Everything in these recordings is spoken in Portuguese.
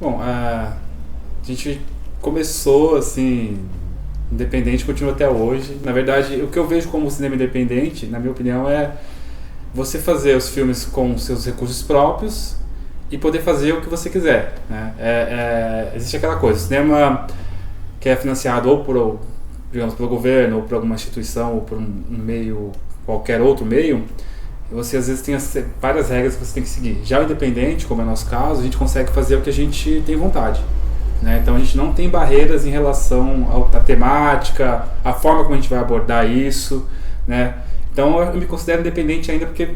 Bom, a gente começou assim, independente, continua até hoje. Na verdade, o que eu vejo como cinema independente, na minha opinião, é você fazer os filmes com seus recursos próprios e poder fazer o que você quiser, né? Existe aquela coisa, o cinema que é financiado ou por, digamos, pelo governo, ou por alguma instituição, ou por um meio, qualquer outro meio, você às vezes tem várias regras que você tem que seguir. Já o independente, como é o nosso caso, a gente consegue fazer o que a gente tem vontade, né? Então a gente não tem barreiras em relação à temática, a forma como a gente vai abordar isso, né? Então eu me considero independente ainda porque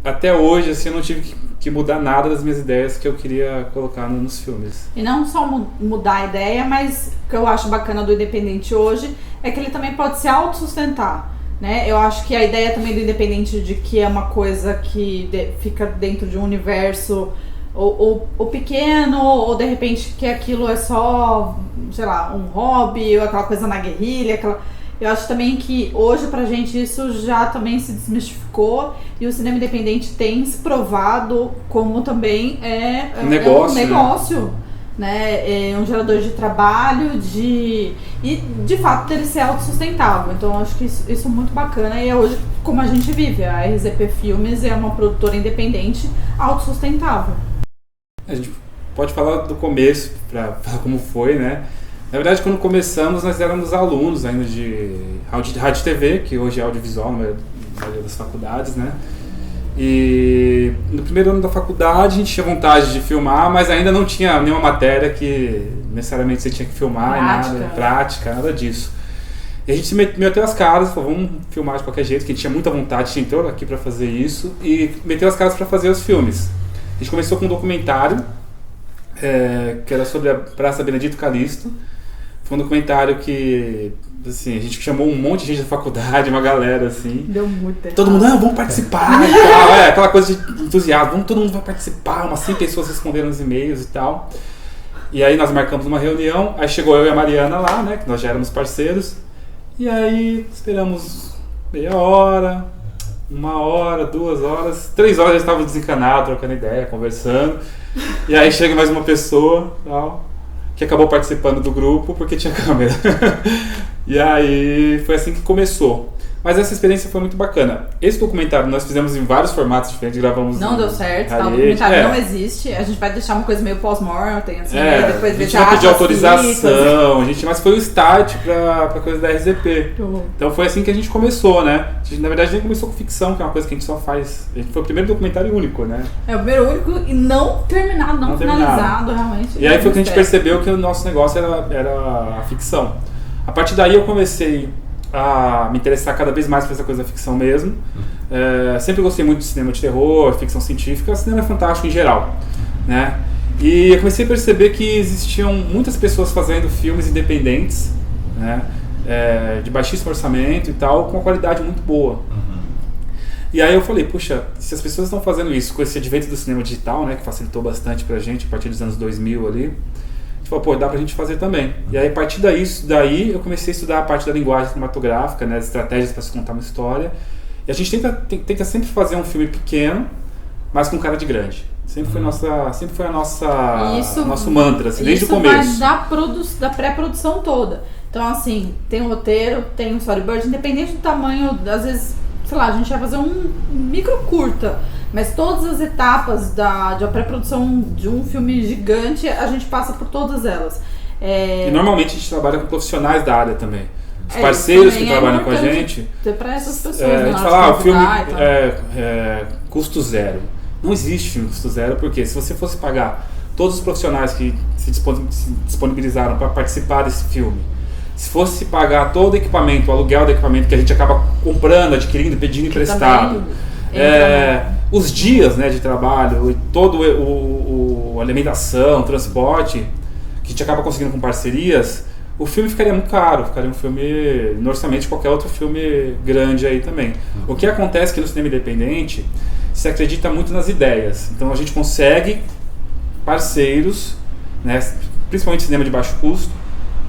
até hoje assim, eu não tive que mudar nada das minhas ideias que eu queria colocar nos filmes. E não só mudar a ideia, mas o que eu acho bacana do independente hoje é que ele também pode se autossustentar, né? Eu acho que a ideia também do independente de que é uma coisa que fica dentro de um universo ou pequeno, ou de repente que aquilo é só, sei lá, um hobby, ou aquela coisa na guerrilha, eu acho também que hoje pra gente isso já também se desmistificou e o cinema independente tem se provado como também um negócio, um negócio, né? É um gerador de trabalho e de fato dele ser autossustentável. Então eu acho que isso é muito bacana e é hoje como a gente vive. A RZP Filmes é uma produtora independente autossustentável. A gente pode falar do começo, para falar como foi, né? Na verdade, quando começamos, nós éramos alunos ainda de rádio e TV, que hoje é audiovisual na maioria das faculdades, né? E no primeiro ano da faculdade a gente tinha vontade de filmar, mas ainda não tinha nenhuma matéria que necessariamente você tinha que filmar, nada disso. E a gente se meteu as caras, falou, vamos filmar de qualquer jeito, que a gente tinha muita vontade, a gente entrou aqui para fazer isso, e meteu as caras para fazer os filmes. A gente começou com um documentário, que era sobre a Praça Benedito Calixto. Foi um documentário que, assim, a gente chamou um monte de gente da faculdade, uma galera, assim. Deu muito errado. Todo mundo, vamos participar e tal. Aquela coisa de entusiasmo, todo mundo vai participar, umas 100 pessoas responderam os e-mails e tal. E aí nós marcamos uma reunião, aí chegou eu e a Mariana lá, né, que nós já éramos parceiros. E aí esperamos meia hora, 1 hora, 2 horas, 3 horas já estávamos desencanados, trocando ideia, conversando. E aí chega mais uma pessoa, tal, que acabou participando do grupo porque tinha câmera. E aí foi assim que começou. Mas essa experiência foi muito bacana. Esse documentário nós fizemos em vários formatos diferentes, gravamos... Não deu certo, tá? O documentário não existe. A gente vai deixar uma coisa meio pós-mortem, assim, depois a gente vai pedir autorização, mas foi o start pra coisa da RZP. Então foi assim que a gente começou, né? A gente, na verdade, nem começou com ficção, que é uma coisa que a gente só faz... A gente foi o primeiro documentário único, né? É o primeiro único e não terminado, não finalizado, realmente. E aí foi que a gente percebeu que o nosso negócio era a ficção. A partir daí eu comecei a me interessar cada vez mais por essa coisa da ficção mesmo. Sempre gostei muito de cinema de terror, ficção científica, cinema fantástico em geral, né? E eu comecei a perceber que existiam muitas pessoas fazendo filmes independentes, né? De baixíssimo orçamento e tal, com uma qualidade muito boa. E aí eu falei, puxa, se as pessoas estão fazendo isso com esse advento do cinema digital, né, que facilitou bastante pra gente a partir dos anos 2000 ali, a gente falou, pô, dá pra gente fazer também. E aí a partir daí eu comecei a estudar a parte da linguagem cinematográfica, né, as estratégias para se contar uma história. E a gente tenta sempre fazer um filme pequeno, mas com cara de grande. Sempre foi nosso mantra, assim, desde o começo. Isso vai da pré-produção toda. Então, assim, tem um roteiro, tem um storyboard, independente do tamanho, às vezes, sei lá, a gente vai fazer um micro curta, mas todas as etapas da pré-produção de um filme gigante, a gente passa por todas elas. E normalmente a gente trabalha com profissionais da área também. Os parceiros que trabalham com a gente. Para essas pessoas, a gente fala, o filme custo zero. Não existe filme custo zero, porque se você fosse pagar todos os profissionais que se disponibilizaram para participar desse filme, se fosse pagar todo o equipamento, o aluguel do equipamento que a gente acaba comprando, adquirindo, pedindo emprestado, os dias, né, de trabalho, todo a alimentação, transporte, que a gente acaba conseguindo com parcerias, o filme ficaria muito caro, ficaria um filme no orçamento de qualquer outro filme grande aí também. O que acontece é que no cinema independente se acredita muito nas ideias, então a gente consegue parceiros, né, principalmente cinema de baixo custo,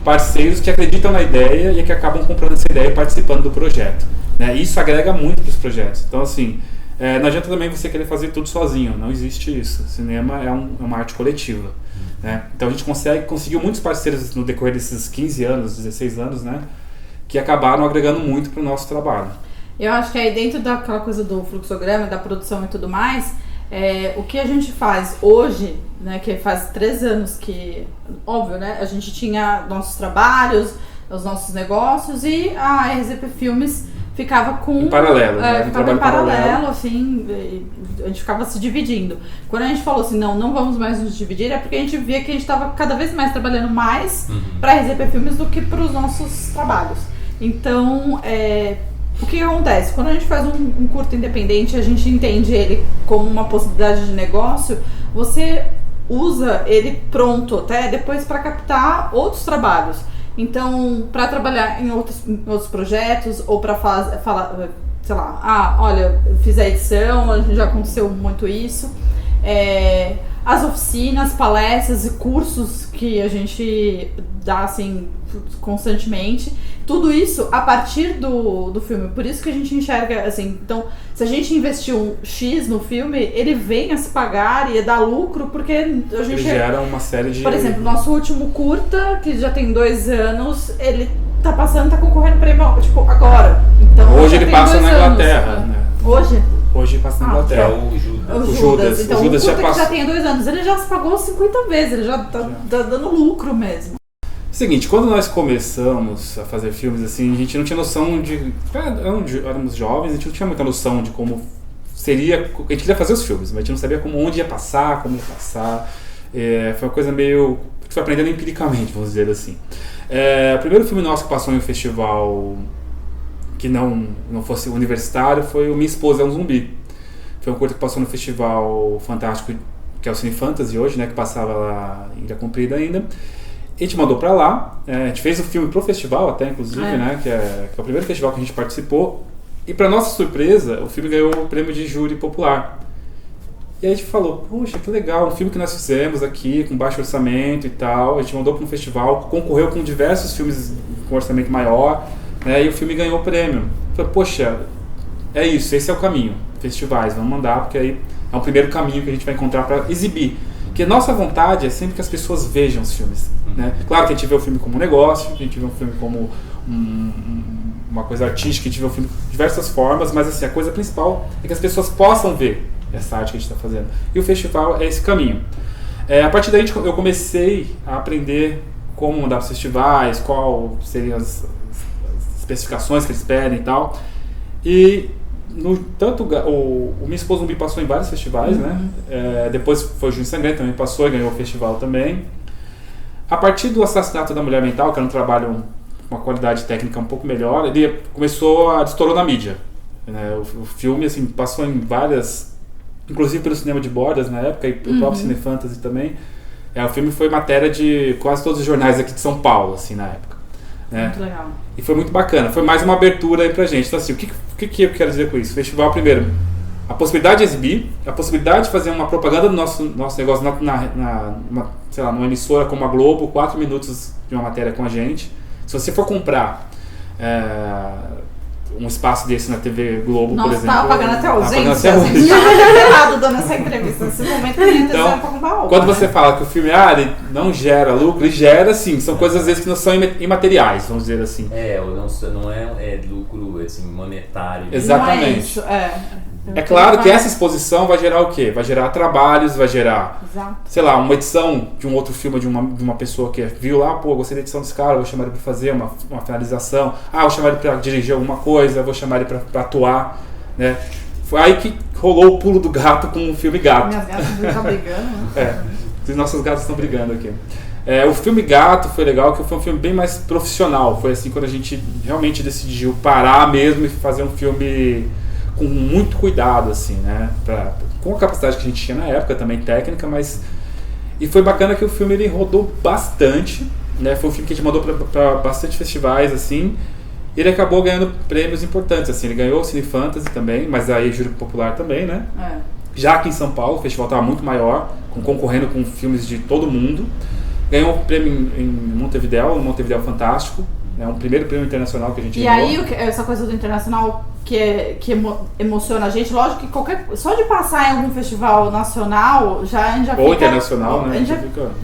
parceiros que acreditam na ideia e que acabam comprando essa ideia e participando do projeto, né? Isso agrega muito para os projetos. Então, assim, não adianta também você querer fazer tudo sozinho, não existe isso. Cinema é uma arte coletiva, né? Então a gente conseguiu muitos parceiros no decorrer desses 15 anos, 16 anos, né? Que acabaram agregando muito para o nosso trabalho. Eu acho que aí dentro daquela coisa do fluxograma, da produção e tudo mais, o que a gente faz hoje, né, que faz 3 anos que, óbvio, né, a gente tinha nossos trabalhos, os nossos negócios e a RZP Filmes ficava com... Em paralelo, né? Ficava em paralelo, assim, a gente ficava se dividindo. Quando a gente falou assim, não vamos mais nos dividir, é porque a gente via que a gente estava cada vez mais trabalhando mais para a RZP Filmes do que para os nossos trabalhos. Então, o que acontece? Quando a gente faz um curto independente, a gente entende ele como uma possibilidade de negócio, você usa ele pronto até depois para captar outros trabalhos. Então, para trabalhar em outros projetos ou para falar, sei lá, olha, fiz a edição, já aconteceu muito isso. As oficinas, palestras e cursos que a gente dá assim constantemente, tudo isso a partir do filme. Por isso que a gente enxerga assim, então, se a gente investir um X no filme, ele vem a se pagar e a dar lucro, porque a gente... Ele gera uma série de... Por exemplo, nosso último curta, que já tem 2 anos, ele tá concorrendo prêmio, tipo, agora. Então, hoje ele passa na Inglaterra, né? Hoje passa na Inglaterra. O Judas. Então, o curta que já tem 2 anos, ele já se pagou 50 vezes, ele já tá dando lucro mesmo. Seguinte, quando nós começamos a fazer filmes assim, a gente não tinha noção de... Éramos jovens, a gente não tinha muita noção de como seria... A gente queria fazer os filmes, mas a gente não sabia onde ia passar, como ia passar. Foi uma coisa meio... A gente foi aprendendo empiricamente, vamos dizer assim. O primeiro filme nosso que passou em um festival que não fosse universitário foi o Minha Esposa é um Zumbi. Foi um curto que passou no Festival Fantástico, que é o Cine Fantasy hoje, né, que passava lá em Ilha Comprida ainda. A gente mandou pra lá, a gente fez o filme pro festival até, inclusive, né, que é o primeiro festival que a gente participou. E pra nossa surpresa, o filme ganhou o prêmio de júri popular. E aí a gente falou, poxa, que legal, um filme que nós fizemos aqui, com baixo orçamento e tal. A gente mandou para um festival, concorreu com diversos filmes com orçamento maior, né, e o filme ganhou o prêmio. Falei, poxa, é isso, esse é o caminho, festivais, vamos mandar, porque aí é o primeiro caminho que a gente vai encontrar para exibir. Porque a nossa vontade é sempre que as pessoas vejam os filmes, né? Claro que a gente vê o filme como um negócio, a gente vê o filme como uma coisa artística, a gente vê o filme de diversas formas, mas assim, a coisa principal é que as pessoas possam ver essa arte que a gente está fazendo. E o festival é esse caminho. A partir daí eu comecei a aprender como mandar para os festivais, qual seriam as especificações que eles pedem e tal. E o Minha Esposa Zumbi passou em vários festivais, né? Depois foi o Junho Sangrento, também passou e ganhou o festival também. A partir do Assassinato da Mulher Mental, que era um trabalho com uma qualidade técnica um pouco melhor, ele estourou na mídia, né? O filme assim, passou em várias, inclusive pelo cinema de bordas na época, e o próprio Cine Fantasy também. O filme foi matéria de quase todos os jornais aqui de São Paulo, assim, na época. Né? Muito legal. E foi muito bacana, foi mais uma abertura aí pra gente. Então assim, o que eu quero dizer com isso? O festival, primeiro, a possibilidade de exibir, a possibilidade de fazer uma propaganda do nosso negócio sei lá, numa emissora como a Globo, 4 minutos de uma matéria com a gente. Se você for comprar um espaço desse na TV Globo, por exemplo... Nossa, tava pagando até hoje. Gente, assim, tava errado dando essa entrevista. Nesse momento eu ia ter pra comprar outra. Quando você fala que o filme ele não gera lucro, ele gera sim, são coisas às vezes que não são imateriais, vamos dizer assim. Não é lucro assim, monetário. Exatamente. Não é isso, É claro que essa exposição vai gerar o quê? Vai gerar trabalhos, vai gerar, sei lá, uma edição de um outro filme de uma pessoa que viu lá, pô, gostei da edição desse cara, vou chamar ele pra fazer uma finalização, vou chamar ele pra dirigir alguma coisa, vou chamar ele pra atuar, né? Foi aí que rolou o pulo do gato com o filme Gato. Minhas gatas estão brigando, né? Os nossos gatos estão brigando aqui. O filme Gato foi legal, que foi um filme bem mais profissional, foi assim quando a gente realmente decidiu parar mesmo e fazer um filme com muito cuidado, assim, né, com a capacidade que a gente tinha na época, também técnica, e foi bacana que o filme ele rodou bastante, né, foi um filme que a gente mandou para bastante festivais, assim, e ele acabou ganhando prêmios importantes, assim, ele ganhou o Cine Fantasy também, mas aí júri popular também, né, já aqui em São Paulo, o festival estava muito maior, concorrendo com filmes de todo mundo, ganhou um prêmio em Montevidéu, no Montevidéu Fantástico, um primeiro prêmio internacional que a gente ganhou. E aí, essa coisa do internacional emociona a gente. Lógico que só de passar em algum festival nacional, a gente já Ou fica... internacional, né? A gente já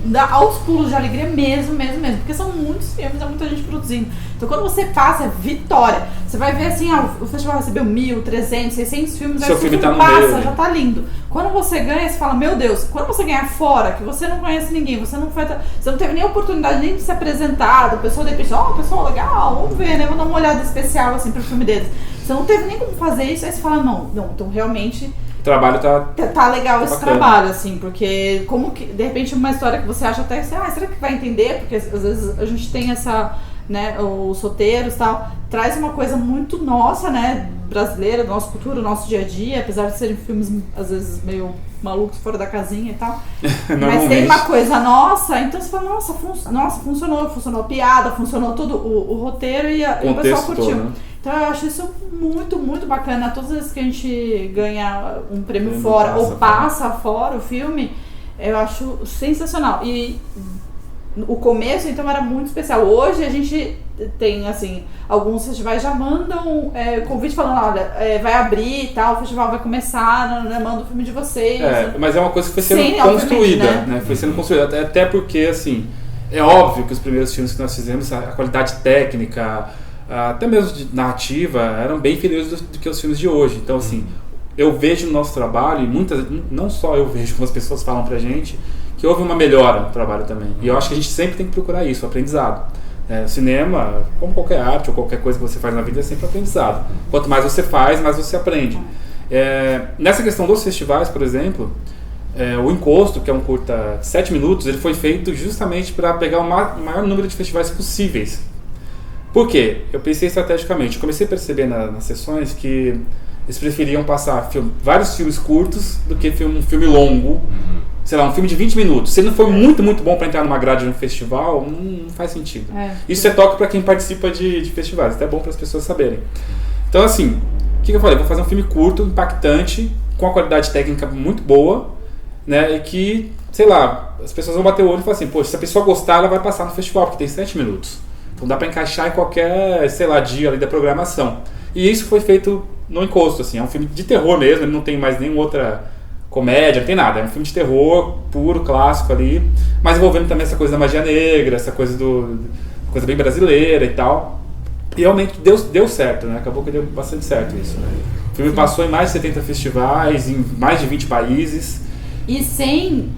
dá aos pulos de alegria mesmo. Porque são muitos filmes, é muita gente produzindo. Então quando você passa, é vitória. Você vai ver assim, o festival recebeu 1.000, 300, 600 filmes, seu aí filme o tá no passa, meio, já tá lindo. Quando você ganha, você fala, meu Deus, quando você ganha fora, que você não conhece ninguém, você não teve nem oportunidade nem de se apresentar, o pessoal de repente, pessoal legal, vamos ver, né? Vamos dar uma olhada especial assim pro filme deles. Você não teve nem como fazer isso, aí você fala, não, então realmente o trabalho tá legal esse bacana. trabalho, assim, porque como que, de repente, uma história que você acha até, será que vai entender? Porque às vezes a gente tem essa, né, os roteiros e tal, traz uma coisa muito nossa, né, brasileira, da nossa cultura, do nosso dia a dia, apesar de serem filmes, às vezes, meio malucos, fora da casinha e tal. Mas tem uma coisa nossa, então você fala, funcionou a piada, funcionou todo o roteiro e o pessoal curtiu. Todo, né? Então eu acho isso muito, muito bacana. Todas as vezes que a gente ganha um prêmio fora ou passa fora o filme, eu acho sensacional. E o começo, então, era muito especial. Hoje a gente tem, assim, alguns festivais já mandam convite falando, olha, vai abrir e tal, o festival vai começar, manda o filme de vocês. Mas é uma coisa que foi sendo construída, né? Foi sendo construída. Até porque, assim, é óbvio que os primeiros filmes que nós fizemos, a qualidade técnica, até mesmo de narrativa, eram bem inferiores do que os filmes de hoje. Então, assim, eu vejo no nosso trabalho, e não só eu vejo, como as pessoas falam pra gente, que houve uma melhora no trabalho também. E eu acho que a gente sempre tem que procurar isso, o aprendizado. O cinema, como qualquer arte ou qualquer coisa que você faz na vida, é sempre aprendizado. Quanto mais você faz, mais você aprende. Nessa questão dos festivais, por exemplo, o Encosto, que é um curta 7 minutos, ele foi feito justamente para pegar o maior número de festivais possíveis. Por quê? Eu pensei estrategicamente. Eu comecei a perceber nas sessões que eles preferiam passar vários filmes curtos do que um filme longo. Sei lá, um filme de 20 minutos. Se ele não for muito, muito bom para entrar numa grade de um festival, não faz sentido. Isso é toque para quem participa de festivais. Até é bom para as pessoas saberem. Então, assim, o que eu falei? Vou fazer um filme curto, impactante, com uma qualidade técnica muito boa, né? E que, sei lá, as pessoas vão bater o olho e falar assim, poxa, se a pessoa gostar, ela vai passar no festival, porque tem 7 minutos. Então dá para encaixar em qualquer, sei lá, dia ali da programação. E isso foi feito no Encosto, assim. É um filme de terror mesmo, ele não tem mais nenhuma outra comédia, não tem nada. É um filme de terror puro, clássico ali, mas envolvendo também essa coisa da magia negra, essa coisa coisa bem brasileira e tal. E realmente deu certo, né? Acabou que deu bastante certo isso, né? O filme passou em mais de 70 festivais, em mais de 20 países. E sem,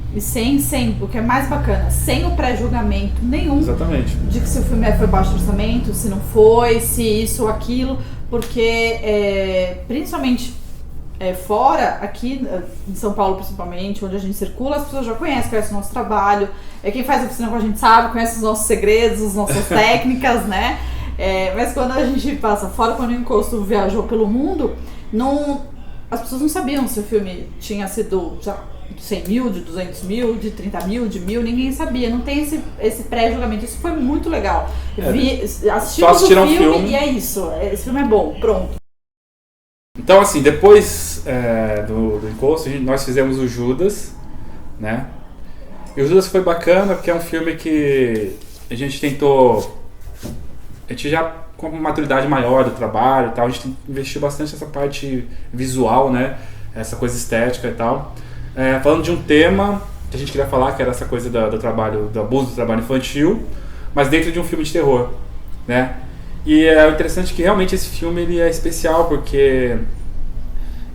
o que é mais bacana, sem o pré-julgamento nenhum. Exatamente. De que se o filme foi baixo orçamento, se não foi, se isso ou aquilo, porque principalmente fora, aqui em São Paulo principalmente, onde a gente circula, as pessoas já conhecem o nosso trabalho, quem faz oficina com a gente sabe, conhece os nossos segredos, as nossas técnicas, né? Mas quando a gente passa fora, quando o Encosto viajou pelo mundo, as pessoas não sabiam se o filme tinha sido de 100 mil, de 200 mil, de 30 mil, de 1.000, ninguém sabia, não tem esse pré-julgamento, isso foi muito legal. Assistimos o filme e é isso, esse filme é bom, pronto. Então, assim, depois do Encosto, nós fizemos o Judas, né? E o Judas foi bacana porque é um filme que a gente tentou... A gente já, com uma maturidade maior do trabalho e tal, a gente investiu bastante nessa parte visual, né? Essa coisa estética e tal. Falando de um tema que a gente queria falar, que era essa coisa do abuso do trabalho infantil, mas dentro de um filme de terror, né? E é interessante que realmente esse filme ele é especial porque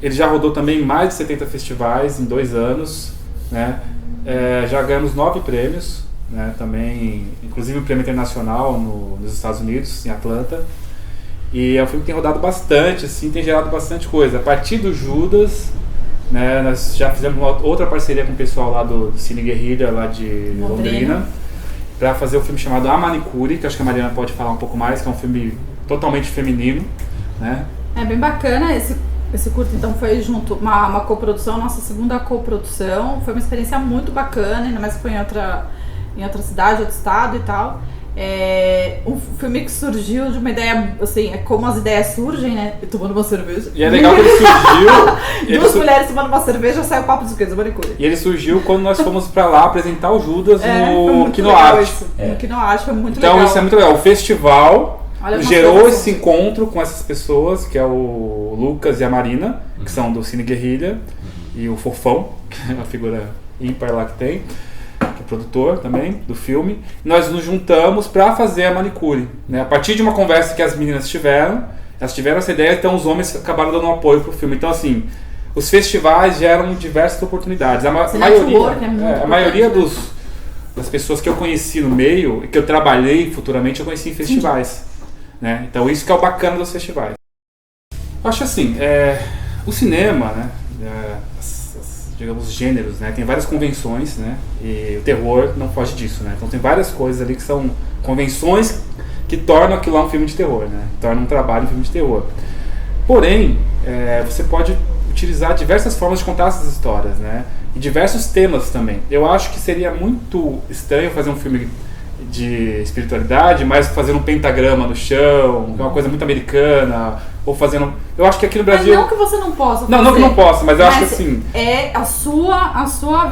ele já rodou também em mais de 70 festivais em 2 anos, né? Já ganhamos 9 prêmios, né? Também, inclusive um prêmio internacional nos Estados Unidos, em Atlanta. E é um filme que tem rodado bastante, assim, tem gerado bastante coisa. A partir do Judas, né, nós já fizemos outra parceria com o pessoal lá do Cine Guerrilha, lá de Londrina, para fazer um filme chamado A Manicure, que acho que a Mariana pode falar um pouco mais, que é um filme totalmente feminino, né? É bem bacana, esse curto então foi junto, uma coprodução, nossa segunda coprodução, foi uma experiência muito bacana, ainda mais que foi em outra cidade, outro estado e tal. Um filme que surgiu de uma ideia, assim, como as ideias surgem, né? Tomando uma cerveja. E é legal que ele surgiu... Duas mulheres tomando uma cerveja, saiu o papo dos coisas, manicure. E ele surgiu quando nós fomos pra lá apresentar o Judas no Kinoarte. No Kinoarte, foi muito legal. Então isso é muito legal. O festival Olha gerou esse encontro com essas pessoas, que é o Lucas e a Marina, que são do Cine Guerrilha, e o Fofão, que é uma figura ímpar lá que tem, que é produtor também do filme. Nós nos juntamos para fazer a manicure, né? A partir de uma conversa que as meninas tiveram, elas tiveram essa ideia, então os homens acabaram dando um apoio pro filme. Então, assim, os festivais geram diversas oportunidades. A maioria das pessoas que eu conheci no meio, e que eu trabalhei futuramente, eu conheci em festivais. Né? Então isso que é o bacana dos festivais. Eu acho assim, o cinema, né? Digamos, gêneros, né? Tem várias convenções, né? E o terror não foge disso, né? Então tem várias coisas ali que são convenções que tornam aquilo lá um filme de terror, né? Tornam um trabalho um filme de terror. Porém, você pode utilizar diversas formas de contar essas histórias, né? E diversos temas também. Eu acho que seria muito estranho fazer um filme de espiritualidade, mas fazendo um pentagrama no chão, uma coisa muito americana, ou fazendo... Eu acho que aqui no Brasil... Mas não que você não possa fazer. Não que não possa, mas eu acho que assim... É a sua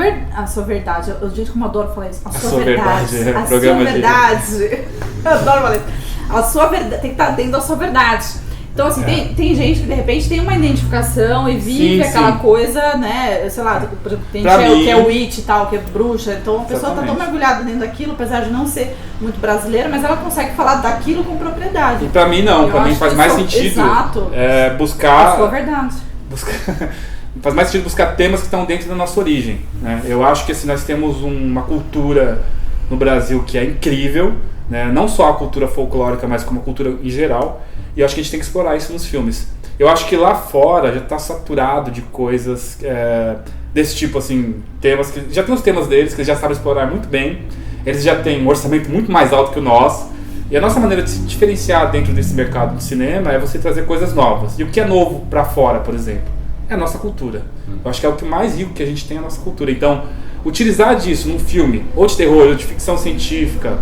verdade. Eu digo como eu adoro falar isso. A sua verdade. A sua verdade. Eu adoro falar isso. A sua verdade. Tem que estar dentro da sua verdade. Então, assim, tem gente que de repente tem uma identificação e vive aquela coisa, né? Sei lá, por exemplo, tem gente que é witch e tal, que é bruxa. Então a pessoa tá tão mergulhada dentro daquilo, apesar de não ser muito brasileira, mas ela consegue falar daquilo com propriedade. E pra mim não, pra mim faz mais sentido buscar... A sua verdade. Faz mais sentido buscar temas que estão dentro da nossa origem, né? Eu acho que assim, nós temos uma cultura no Brasil que é incrível, né? Não só a cultura folclórica, mas como a cultura em geral. E eu acho que a gente tem que explorar isso nos filmes. Eu acho que lá fora já está saturado de coisas desse tipo, assim, temas que... Já tem os temas deles, que eles já sabem explorar muito bem. Eles já têm um orçamento muito mais alto que o nosso. E a nossa maneira de se diferenciar dentro desse mercado do cinema é você trazer coisas novas. E o que é novo para fora, por exemplo, é a nossa cultura. Eu acho que é o que mais rico que a gente tem, a nossa cultura. Então, utilizar disso num filme, ou de terror, ou de ficção científica,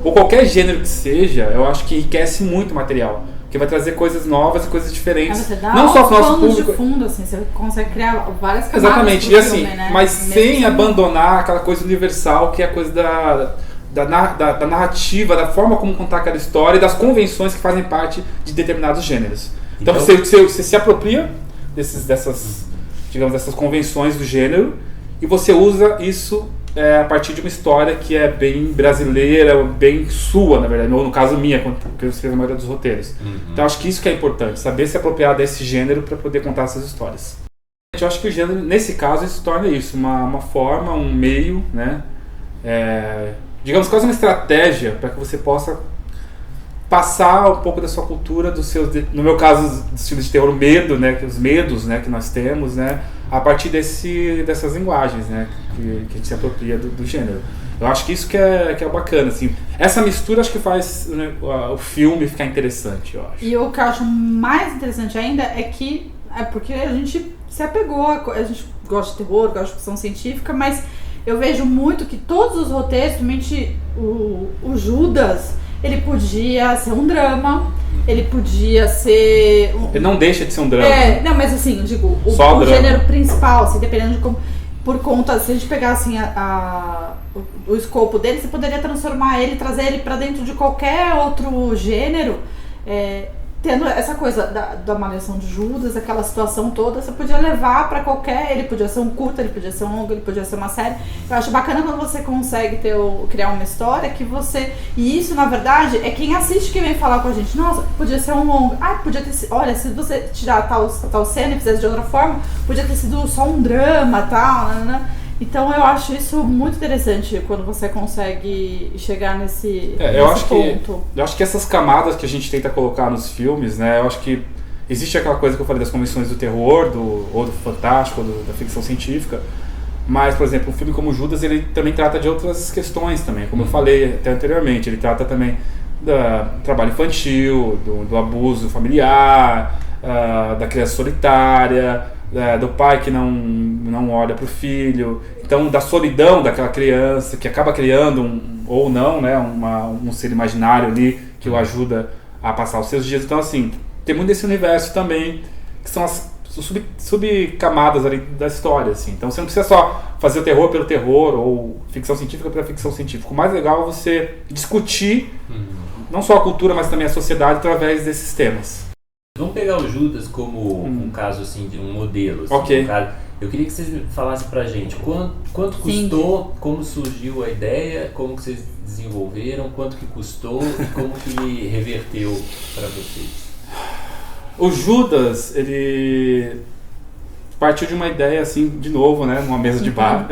ou qualquer gênero que seja, eu acho que enriquece muito o material. Porque vai trazer coisas novas e coisas diferentes. Você dá não só para o nosso público. De fundo, assim, você consegue criar várias camadas. Exatamente, e assim, filme, né? mas sem abandonar aquela coisa universal que é a coisa da narrativa, da forma como contar aquela história e das convenções que fazem parte de determinados gêneros. Então você se apropria dessas convenções do gênero e você usa isso a partir de uma história que é bem brasileira, bem sua, na verdade, ou no caso minha, porque eu escrevo a maioria dos roteiros. Então acho que isso que é importante, saber se apropriar desse gênero para poder contar essas histórias. Eu acho que o gênero, nesse caso, isso torna isso, uma forma, um meio, né? Digamos, quase uma estratégia para que você possa passar um pouco da sua cultura, dos seus, no meu caso, dos filmes de terror, medo, né, os medos, né, que nós temos, né, a partir dessas linguagens, né, que a gente se apropria do gênero. Eu acho que isso que é bacana, assim. Essa mistura acho que faz, né, o filme ficar interessante, eu acho. E o que eu acho mais interessante ainda é porque a gente se apegou, a gente gosta de terror, gosta de ficção científica, mas eu vejo muito que todos os roteiros, principalmente o Judas, ele podia ser um drama, ele podia ser... Ele não deixa de ser um drama. Não, mas assim, eu digo, o gênero principal, assim, dependendo de como... Por conta, se a gente pegar assim, o escopo dele, você poderia transformar ele, trazer ele pra dentro de qualquer outro gênero, tendo essa coisa da malhação de Judas, aquela situação toda, você podia levar pra qualquer... Ele podia ser um curta, ele podia ser um longo, ele podia ser uma série. Eu acho bacana quando você consegue criar uma história que você... E isso, na verdade, é quem assiste que vem falar com a gente. Nossa, podia ser um longo. Podia ter sido... Olha, se você tirar tal cena e fizesse de outra forma, podia ter sido só um drama, tal, né? Então eu acho isso muito interessante quando você consegue chegar nesse ponto. Eu acho que essas camadas que a gente tenta colocar nos filmes, né? Eu acho que existe aquela coisa que eu falei das convenções do terror, ou do fantástico, ou da ficção científica. Mas, por exemplo, um filme como Judas, ele também trata de outras questões também, como eu falei até anteriormente. Ele trata também do trabalho infantil, do abuso familiar, da criança solitária, do pai que não olha para o filho, então da solidão daquela criança que acaba criando ou não, né, um ser imaginário ali que o ajuda a passar os seus dias. Então assim, tem muito desse universo também, que são as subcamadas ali da história, assim. Então você não precisa só fazer o terror pelo terror ou ficção científica pela ficção científica. O mais legal é você discutir não só a cultura, mas também a sociedade através desses temas. Vamos pegar o Judas como um caso assim, de um modelo. Assim, Ok. Eu queria que vocês falassem pra gente quanto custou, como surgiu a ideia, como que vocês desenvolveram, quanto que custou e como que reverteu para vocês. O Judas, ele partiu de uma ideia assim, de novo, né, numa mesa de bar.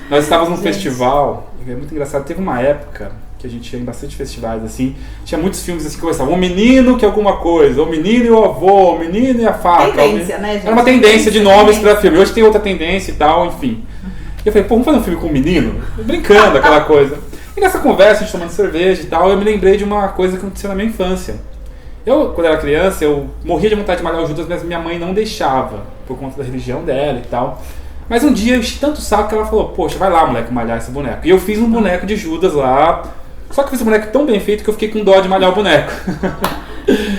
Nós estávamos num festival, é muito engraçado, teve uma época que a gente ia em bastante festivais assim, tinha muitos filmes assim que começavam, o menino que alguma coisa, o menino e o avô, o menino e a faca. Tendência, né, gente? Era uma tendência de nomes para filme, hoje tem outra tendência e tal, enfim. E eu falei, pô, vamos fazer um filme com um menino? Brincando, aquela coisa. E nessa conversa, a gente tomando cerveja e tal, eu me lembrei de uma coisa que aconteceu na minha infância. Eu, quando era criança, eu morria de vontade de malhar o Judas, mas minha mãe não deixava, por conta da religião dela e tal. Mas um dia eu enchi tanto o saco que ela falou, poxa, vai lá, moleque, malhar esse boneco. E eu fiz um boneco de Judas lá, só que eu fiz um boneco tão bem feito que eu fiquei com dó de malhar o boneco.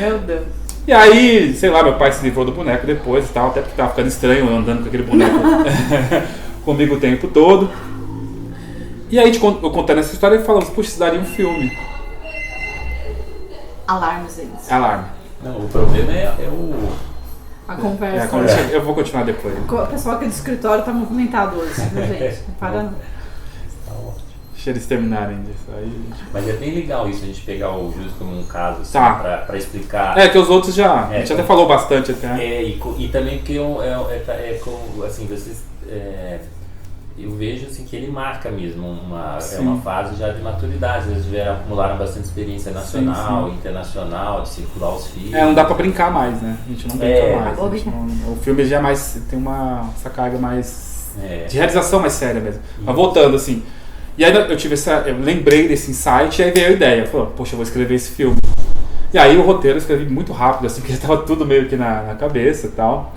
Meu Deus. E aí, sei lá, meu pai se livrou do boneco depois e tal, até porque tava ficando estranho eu andando com aquele boneco comigo o tempo todo. E aí, eu contando essa história, falamos, puxa, isso daria um filme. Alarmes eles. Alarme. Não, o problema é o... A conversa. A conversa. Eu vou continuar depois. O pessoal aqui do escritório tá movimentado hoje, viu, gente? Não para não. Tá ótimo. Deixa eles terminarem disso aí. Mas é bem legal isso, a gente pegar o Judas como um caso, assim, Tá. pra explicar. É, que os outros já. A gente até falou bastante até. E também porque como, assim, vocês... eu vejo assim, que ele marca mesmo uma fase já de maturidade. Eles acumularam bastante experiência nacional, sim. internacional, de circular os filhos. Não dá pra brincar mais, né? A gente não brinca mais. vou A gente o filme já é mais, tem essa carga mais de realização mais séria mesmo. Mas voltando assim. E aí eu lembrei desse insight e aí veio a ideia. Falei, poxa, eu vou escrever esse filme. E aí o roteiro eu escrevi muito rápido, assim, porque já estava tudo meio que na cabeça e tal.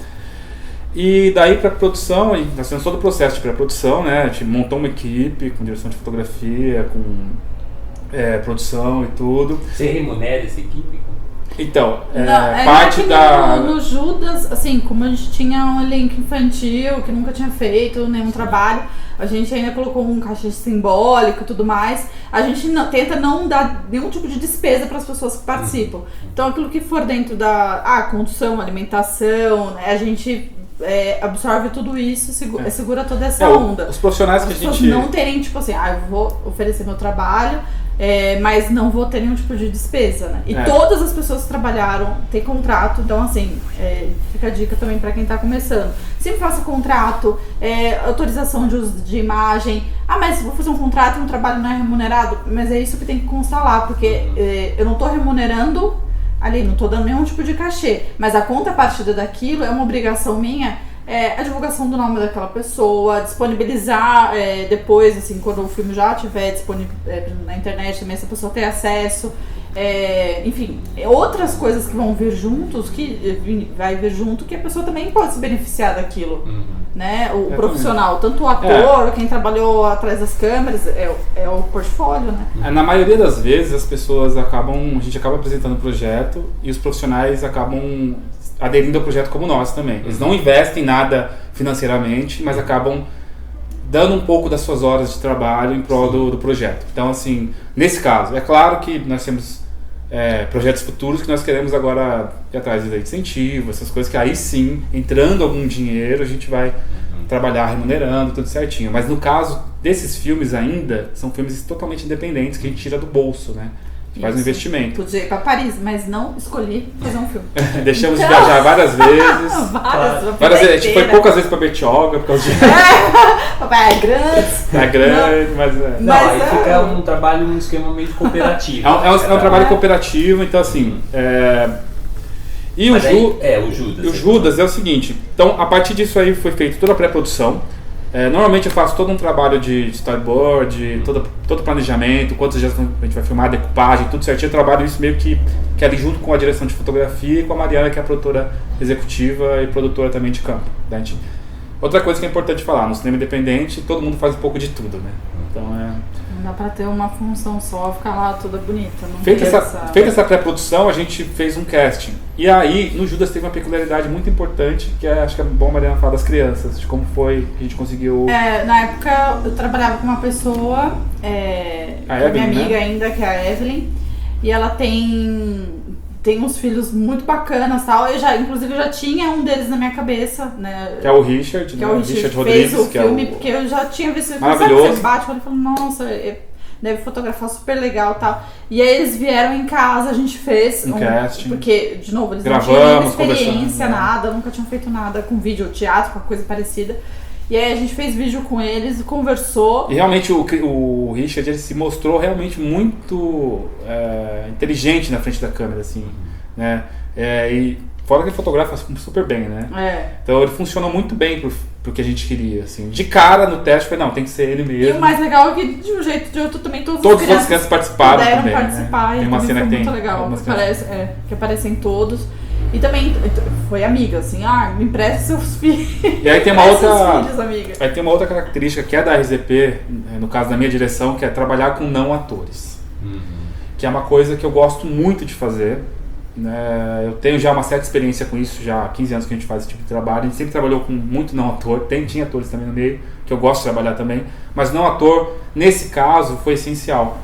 E daí para produção, nós fizemos todo o processo de pré-produção, né? A gente montou uma equipe com direção de fotografia, com produção e tudo. Você remunera essa equipe? Então, parte da... No Judas, assim, como a gente tinha um elenco infantil que nunca tinha feito nenhum trabalho, a gente ainda colocou um cachê simbólico e tudo mais. A gente tenta não dar nenhum tipo de despesa para as pessoas que participam. Então, aquilo que for dentro da condução, alimentação, né, a gente absorve tudo isso, segura toda essa onda. Os profissionais que a gente... não terem, tipo assim, eu vou oferecer meu trabalho, mas não vou ter nenhum tipo de despesa, né? E todas as pessoas que trabalharam têm contrato, então assim, fica a dica também para quem tá começando. Sempre faça contrato, autorização de uso de imagem. Mas vou fazer um contrato e um trabalho não é remunerado, mas é isso que tem que constar lá, porque eu não tô remunerando ali, não tô dando nenhum tipo de cachê, mas a contrapartida daquilo é uma obrigação minha, a divulgação do nome daquela pessoa, disponibilizar depois, assim, quando o filme já estiver disponível na internet também, essa pessoa ter acesso, enfim, outras coisas que vão vir juntos, que vai vir junto, que a pessoa também pode se beneficiar daquilo, né? O profissional, tanto o ator, quem trabalhou atrás das câmeras, é o portfólio, né? Na maioria das vezes a gente acaba apresentando o projeto e os profissionais acabam aderindo ao projeto como nós também. Eles não investem nada financeiramente, mas acabam dando um pouco das suas horas de trabalho em prol do projeto. Então, assim, nesse caso, é claro que nós temos projetos futuros que nós queremos agora ir atrás de incentivo, essas coisas que aí sim, entrando algum dinheiro, a gente vai trabalhar remunerando, tudo certinho. Mas no caso desses filmes ainda, são filmes totalmente independentes que a gente tira do bolso, né? Faz um investimento. Podia ir pra Paris, mas não escolhi fazer um filme. Deixamos de viajar várias vezes. Várias vezes. A gente foi poucas vezes pra Betioga por causa de... É grande. É grande, mas... Não, aí fica um trabalho, um esquema meio cooperativo. É um trabalho cooperativo, então assim... E o Judas. O Judas é o seguinte, então a partir disso aí foi feito toda a pré-produção. Normalmente eu faço todo um trabalho de storyboard, todo planejamento, quantos dias a gente vai filmar, decupagem, tudo certinho. Eu trabalho isso meio que ali junto com a direção de fotografia e com a Mariana, que é a produtora executiva e produtora também de campo. Né? Outra coisa que é importante falar, no cinema independente todo mundo faz um pouco de tudo, né? Então não dá pra ter uma função só, ficar lá toda bonita. Feita essa pré-produção, a gente fez um casting. E aí, no Judas teve uma peculiaridade muito importante, que acho que é bom a Mariana falar das crianças, de como foi que a gente conseguiu... Na época, eu trabalhava com uma pessoa, minha amiga, né? Ainda, que é a Evelyn. E ela tem uns filhos muito bacanas e tal. Inclusive, eu já tinha um deles na minha cabeça, né? Que é o Richard, que é o Richard Rodrigues. Fez o que filme, é o... porque eu já tinha visto ele. Maravilhoso. Sabe, você bate, ele falou, nossa, deve fotografar super legal e tal. E aí eles vieram em casa, a gente fez um casting. Porque, de novo, eles Gravamos, não tinham experiência, né? nada, nunca tinham feito nada com vídeo, teatro, com coisa parecida. E aí a gente fez vídeo com eles, conversou. E realmente o Richard, ele se mostrou realmente muito inteligente na frente da câmera, assim, né? E fora que ele fotografa super bem, né? Então ele funcionou muito bem pro que a gente queria, assim. De cara no teste, foi não, tem que ser ele mesmo. E o mais legal é que de um jeito ou de outro também todas as crianças participaram puderam também, participar, né? E tem uma cena foi que muito tem legal, que aparecem todos. E também foi amiga, assim, me empresta seus filhos. E aí tem uma filhos, amiga. Aí tem uma outra característica que é da RZP, no caso da minha direção, que é trabalhar com não atores. Que é uma coisa que eu gosto muito de fazer. Né? Eu tenho já uma certa experiência com isso, já há 15 anos que a gente faz esse tipo de trabalho. A gente sempre trabalhou com muito não ator, tinha atores também no meio, que eu gosto de trabalhar também. Mas não ator, nesse caso, foi essencial.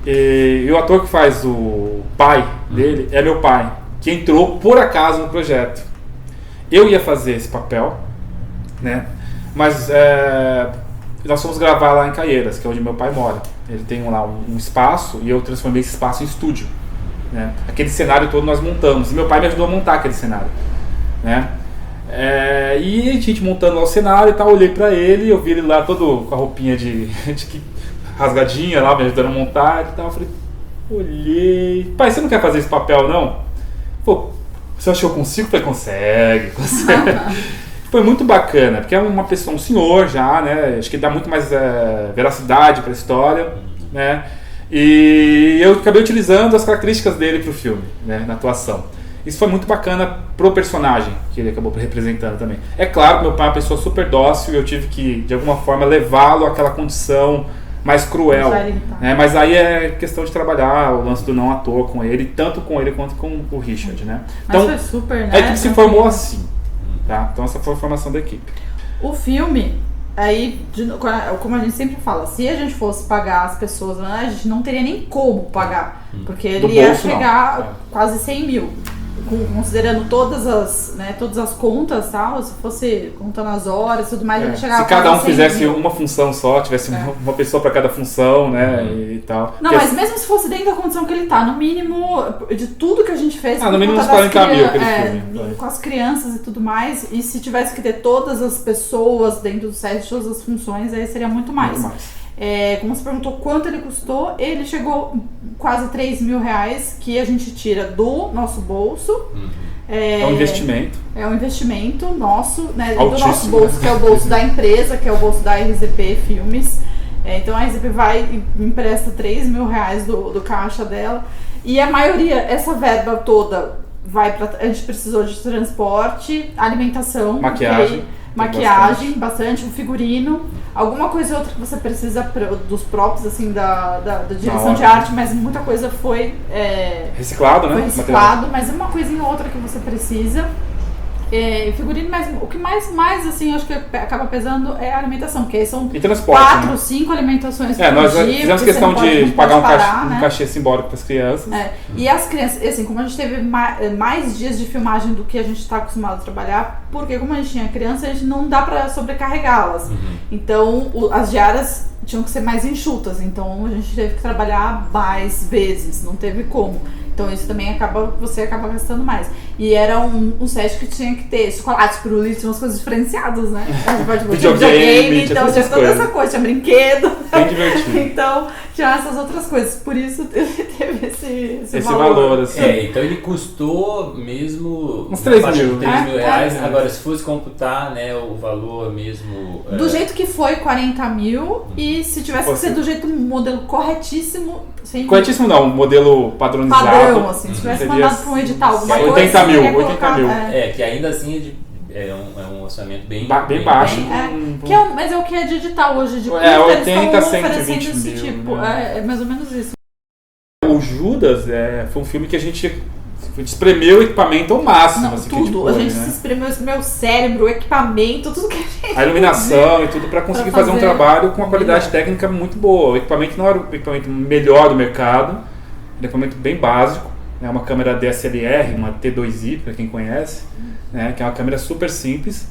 E o ator que faz o pai dele é meu pai, que entrou por acaso no projeto. Eu ia fazer esse papel, né? Mas nós fomos gravar lá em Caieiras, que é onde meu pai mora. Ele tem lá um espaço e eu transformei esse espaço em estúdio, né? Aquele cenário todo nós montamos. E meu pai me ajudou a montar aquele cenário, né? E a gente montando lá o cenário e tal, olhei pra ele, eu vi ele lá todo com a roupinha de rasgadinha lá, me ajudando a montar e tal. Eu falei, olhei, pai, você não quer fazer esse papel não? Pô, você acha que eu consigo? Eu falei, consegue. Foi muito bacana, porque é uma pessoa, um senhor já, né? Acho que dá muito mais veracidade pra história, né? E eu acabei utilizando as características dele pro filme, né? Na atuação. Isso foi muito bacana pro personagem que ele acabou representando também. É claro que meu pai é uma pessoa super dócil e eu tive que, de alguma forma, levá-lo àquela condição mais cruel, né? Mas aí é questão de trabalhar o lance do não ator com ele, tanto com ele quanto com o Richard, né? Então, mas foi super, né? A equipe se formou assim, tá? Então essa foi a formação da equipe. O filme, aí, como a gente sempre fala, se a gente fosse pagar as pessoas, a gente não teria nem como pagar, porque ele ia chegar quase 100 mil. Considerando todas as contas, tal, se fosse contando as horas e tudo mais, ele chegava. Se cada um fizesse uma função só, tivesse uma pessoa para cada função, né, e tal. Não, mas mesmo se fosse dentro da condição que ele tá, no mínimo, de tudo que a gente fez, no mínimo uns 40 mil aquele filme. Com as crianças e tudo mais, e se tivesse que ter todas as pessoas dentro do set, todas as funções, aí seria muito mais. Muito mais. Como você perguntou quanto ele custou, ele chegou quase 3 mil reais, que a gente tira do nosso bolso. É um investimento. É um investimento nosso, né? Altíssimo, do nosso bolso, que é o bolso da empresa, que é o bolso da RZP Filmes. Então a RZP vai e empresta 3 mil reais do caixa dela. E a maioria, essa verba toda, a gente precisou de transporte, alimentação, maquiagem, bastante, um figurino, alguma coisa outra que você precisa dos próprios, assim, da direção de arte, mas muita coisa foi reciclado, né? Foi reciclado, mas uma coisinha ou outra que você precisa. Figurino, mas o que mais assim, acho que acaba pesando é a alimentação, porque aí são 4, 5 alimentações por nós dia. Fizemos questão de pagar um cachê simbólico para as crianças. E as crianças, assim, como a gente teve mais dias de filmagem do que a gente está acostumado a trabalhar, porque como a gente tinha criança, a gente não dá para sobrecarregá-las. Então, as diárias tinham que ser mais enxutas, então a gente teve que trabalhar mais vezes, não teve como. Então isso também você acaba gastando mais. E era um set que tinha que ter chocolates, pirulitos, umas coisas diferenciadas, né? Videogame, então tinha toda essa coisa, tinha brinquedo. Bem divertido. Então tinha essas outras coisas, por isso teve esse valor assim. Então ele custou mesmo uns 3 mil reais. Agora, se fosse computar, né, o valor mesmo... Do jeito que foi, 40 mil. E se tivesse que ser do jeito modelo corretíssimo... Corretíssimo não, um modelo padronizado. Padrão, assim. Se tivesse mandado para um edital alguma coisa... 80 mil. Que ainda assim é um orçamento bem baixo. Mas é o que é de edital hoje. De 80, 120 mil. Tipo, é mais ou menos isso. O Judas foi um filme que a gente espremeu o equipamento ao máximo. Não, assim, tudo. A gente espremeu o meu cérebro, o equipamento, tudo que a gente... A iluminação e tudo para conseguir fazer um trabalho com uma qualidade técnica muito boa. O equipamento não era o equipamento melhor do mercado, um equipamento bem básico, é uma câmera DSLR, uma T2i, para quem conhece, né, que é uma câmera super simples,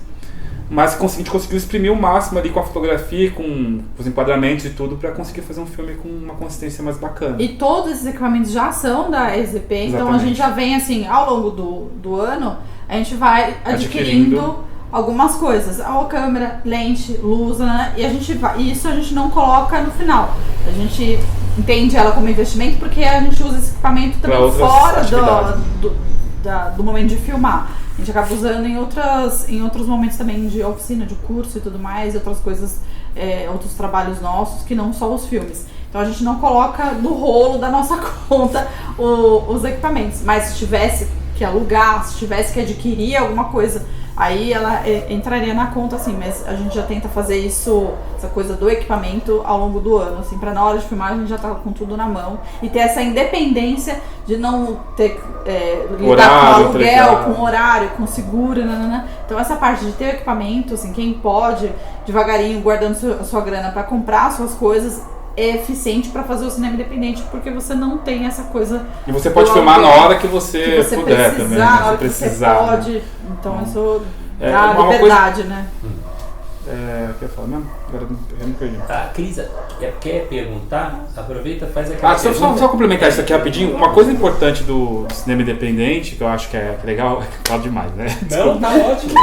mas a gente conseguiu exprimir o máximo ali com a fotografia, com os enquadramentos e tudo, para conseguir fazer um filme com uma consistência mais bacana. E todos esses equipamentos já são da RZP, então a gente já vem assim, ao longo do ano, a gente vai adquirindo algumas coisas, a câmera, lente, luz, né? E isso a gente não coloca no final. A gente entende ela como investimento porque a gente usa esse equipamento também fora do momento de filmar. A gente acaba usando em outros momentos também de oficina, de curso e tudo mais, e outras coisas, outros trabalhos nossos que não só os filmes. Então a gente não coloca no rolo da nossa conta os equipamentos, mas se tivesse que alugar, se tivesse que adquirir alguma coisa, aí ela entraria na conta, assim, mas a gente já tenta fazer isso, essa coisa do equipamento ao longo do ano, assim, pra na hora de filmar a gente já tá com tudo na mão e ter essa independência de não ter lidar com aluguel, com horário, com seguro, nanana. Então essa parte de ter o equipamento, assim, quem pode, devagarinho, guardando a sua grana pra comprar suas coisas, é eficiente para fazer o cinema independente, porque você não tem essa coisa. E você pode filmar na hora que você puder precisar, também. Na hora que você pode. Então isso dá liberdade, né? Quer falar mesmo? Agora eu me perdi. A Cris quer perguntar? Aproveita, faz aquela pergunta. Só complementar isso aqui rapidinho. Uma coisa importante do cinema independente, que eu acho que é legal, é que eu falo demais, né? Não, tá ótimo.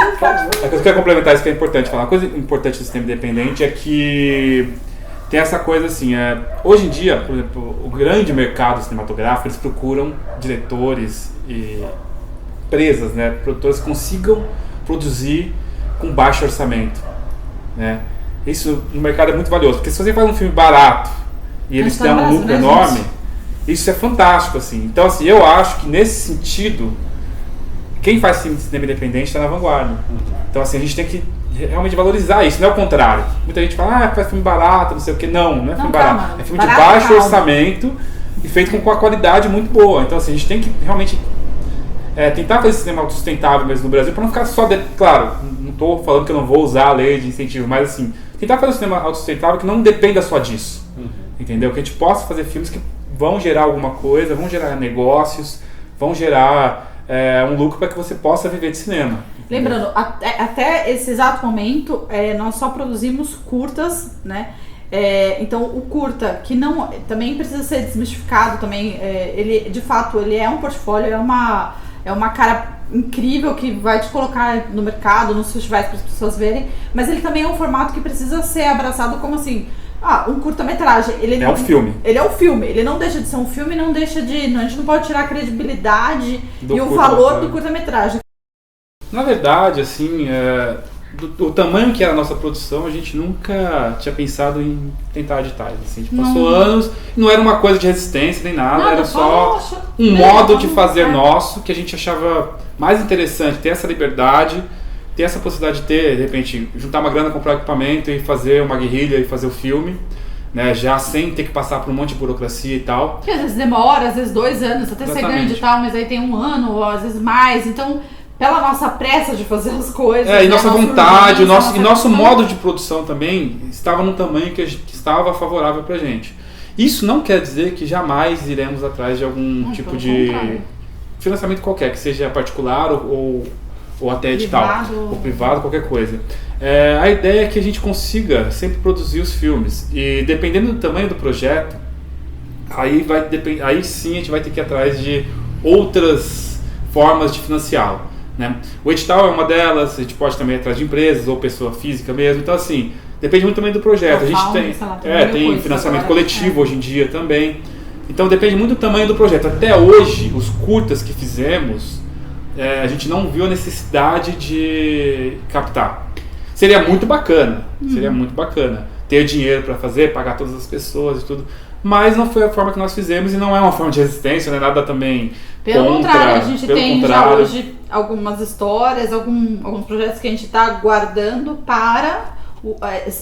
É que eu quero complementar isso que é importante falar. Uma coisa importante do cinema independente é que tem essa coisa assim, hoje em dia, por exemplo, o grande mercado cinematográfico, eles procuram diretores e empresas, né, produtores que consigam produzir com baixo orçamento, né? Isso no mercado é muito valioso, porque se você faz um filme barato e eles têm um lucro enorme, isso é fantástico, assim. Então, assim, eu acho que nesse sentido, quem faz cinema independente está na vanguarda. Então, assim, a gente tem que realmente valorizar isso, não é o contrário. Muita gente fala, faz filme barato, não sei o que. Não é filme barato. É filme de baixo orçamento e feito com uma qualidade muito boa. Então, assim, a gente tem que realmente tentar fazer cinema autossustentável mesmo no Brasil, para não ficar só... Claro, não estou falando que eu não vou usar a lei de incentivo, mas assim, tentar fazer um cinema autossustentável que não dependa só disso. Entendeu? Que a gente possa fazer filmes que vão gerar alguma coisa, vão gerar negócios, vão gerar um lucro para que você possa viver de cinema. Lembrando, até esse exato momento, nós só produzimos curtas, né? Então o curta, que não também precisa ser desmistificado também, ele de fato ele é um portfólio, é uma cara incrível que vai te colocar no mercado, nos festivais para as pessoas verem, mas ele também é um formato que precisa ser abraçado como assim, um curta-metragem. Ele um filme. Ele é um filme, ele não deixa de ser um filme, não deixa de... a gente não pode tirar a credibilidade e o valor do curta-metragem. Na verdade, assim, do tamanho que era a nossa produção, a gente nunca tinha pensado em tentar editais. Assim, a gente passou anos, não era uma coisa de resistência nem nada, era só um modo de fazer nosso, que a gente achava mais interessante, ter essa liberdade, ter essa possibilidade de ter, de repente, juntar uma grana, comprar equipamento e fazer uma guerrilha e fazer o filme, né, já sem ter que passar por um monte de burocracia e tal. Que às vezes demora, às vezes 2 anos, até ser grande e tal, mas aí tem 1 ano, ou às vezes mais, então... Pela nossa pressa de fazer as coisas. E nossa vontade, e nosso modo de produção também estava num tamanho que estava favorável pra gente. Isso não quer dizer que jamais iremos atrás de algum tipo de financiamento qualquer, que seja particular ou até edital, ou privado, qualquer coisa. A ideia é que a gente consiga sempre produzir os filmes. E dependendo do tamanho do projeto, aí sim a gente vai ter que ir atrás de outras formas de financiá-lo. Né? O edital é uma delas, a gente pode também ir atrás de empresas ou pessoa física mesmo, então assim, depende muito também do projeto. A gente tem financiamento coletivo hoje em dia também, então depende muito do tamanho do projeto. Até hoje, os curtas que fizemos, a gente não viu a necessidade de captar. Seria muito bacana ter dinheiro para fazer, pagar todas as pessoas e tudo, mas não foi a forma que nós fizemos e não é uma forma de resistência, não é nada também pelo contrário, a gente tem já hoje algumas histórias, alguns projetos que a gente está guardando para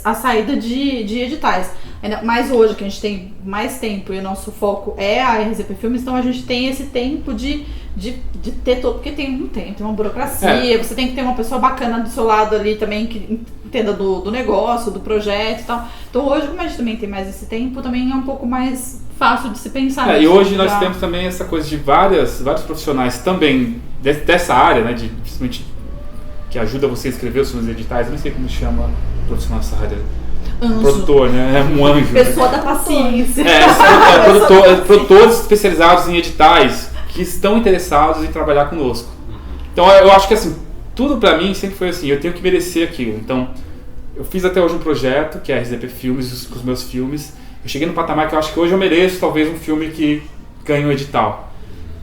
a saída de editais. Mas hoje que a gente tem mais tempo e o nosso foco é a RZP Filmes, então a gente tem esse tempo de ter todo, porque tem uma burocracia, você tem que ter uma pessoa bacana do seu lado ali também que entenda do negócio, do projeto e tal. Então hoje, como a gente também tem mais esse tempo, também é um pouco mais fácil de se pensar. E hoje nós temos também essa coisa de vários profissionais também dessa área, né, principalmente que ajuda você a escrever os filmes editais. Eu não sei como chama o profissional dessa área. Anjo. Produtor, né? É um anjo. Pessoa da paciência. Produtores especializados em editais que estão interessados em trabalhar conosco. Então eu acho que assim, tudo pra mim sempre foi assim, eu tenho que merecer aquilo. Então, eu fiz até hoje um projeto, que é a RZP Filmes, com os meus filmes. Eu cheguei no patamar que eu acho que hoje eu mereço talvez um filme que ganhe um edital.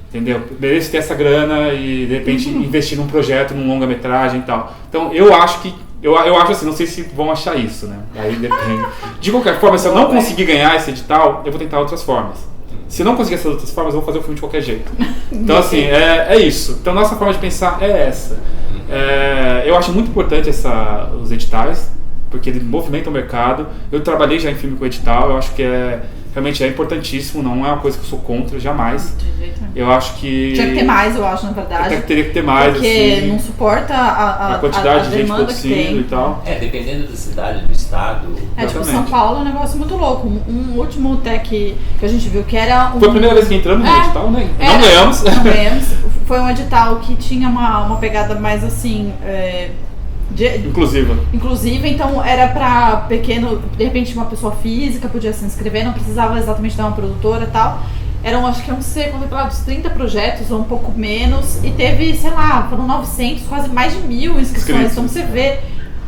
Entendeu? Mereço ter essa grana e de repente investir num projeto, num longa-metragem e tal. Então eu acho que, eu acho assim, não sei se vão achar isso, né? Aí depende. De qualquer forma, se eu não conseguir ganhar esse edital, eu vou tentar outras formas. Se eu não conseguir essas outras formas, eu vou fazer o filme de qualquer jeito. Então assim, é isso. Então nossa forma de pensar é essa. Eu acho muito importante os editais, porque ele movimenta o mercado. Eu trabalhei já em filme com edital, eu acho que realmente é importantíssimo, não é uma coisa que eu sou contra, jamais. Eu acho que... Tinha que ter mais, eu acho, na verdade. Teria que ter mais, porque assim, não suporta a quantidade de gente demanda produzindo e tal. Dependendo da cidade, do estado. Tipo, São Paulo é um negócio muito louco. Um último tech que a gente viu que era Foi a primeira vez que entramos no edital, né? Não ganhamos. Não ganhamos. Foi um edital que tinha uma pegada mais assim... Inclusive, então era pra pequeno, de repente uma pessoa física podia se inscrever, não precisava exatamente de uma produtora e tal. Eram, acho que contemplados 30 projetos ou um pouco menos, e teve, sei lá, foram 900, quase mais de 1.000 inscrições. Então você vê,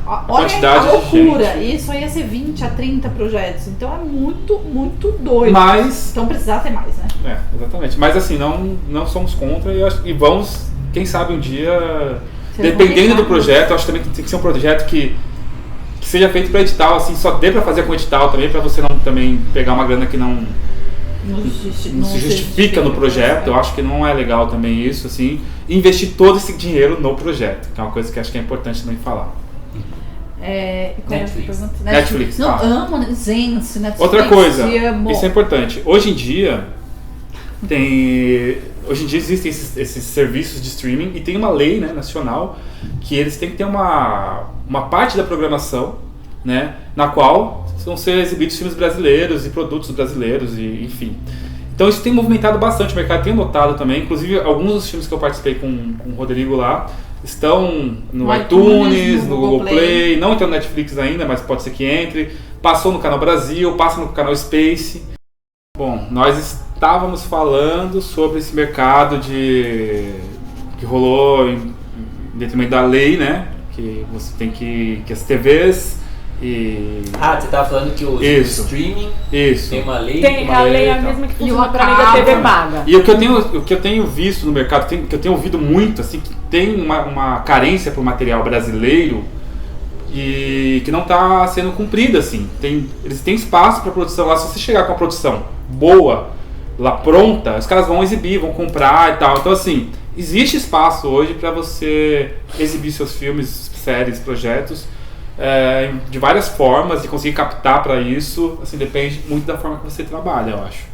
olha a loucura, e isso ia ser 20 a 30 projetos, então é muito, muito doido. Então precisava ter mais, né? Exatamente, mas assim, não somos contra e vamos, quem sabe um dia... Dependendo do projeto, eu acho também que tem que ser um projeto que seja feito para edital, assim, só dê para fazer com edital também, para você não também pegar uma grana que não se justifica no projeto. Eu acho que não é legal também isso, assim, e investir todo esse dinheiro no projeto, que é uma coisa que acho que é importante também falar. Netflix. Não, amo, gente, Netflix. Outra coisa, isso é importante. Hoje em dia existem esses serviços de streaming e tem uma lei, né, nacional que eles têm que ter uma parte da programação, né, na qual vão ser exibidos filmes brasileiros e produtos brasileiros, e enfim. Então isso tem movimentado bastante o mercado, tenho notado também, inclusive alguns dos filmes que eu participei com o Rodrigo lá estão no iTunes, no Google Play, não entrou no Netflix ainda, mas pode ser que entre, passou no Canal Brasil, passa no Canal Space. Bom, nós estávamos falando sobre esse mercado que rolou em detrimento da lei, né? Que você tem que as TVs e... você estava falando que o streaming tem uma lei? Tem uma lei a mesma que funciona para a da TV paga. E o que eu tenho visto no mercado, que eu tenho ouvido muito, assim, que tem uma carência por material brasileiro e que não está sendo cumprida, assim. Eles têm espaço para produção lá. Se você chegar com a produção boa, lá pronta, os caras vão exibir, vão comprar e tal. Então, assim, existe espaço hoje para você exibir seus filmes, séries, projetos de várias formas e conseguir captar para isso. Assim, depende muito da forma que você trabalha, eu acho.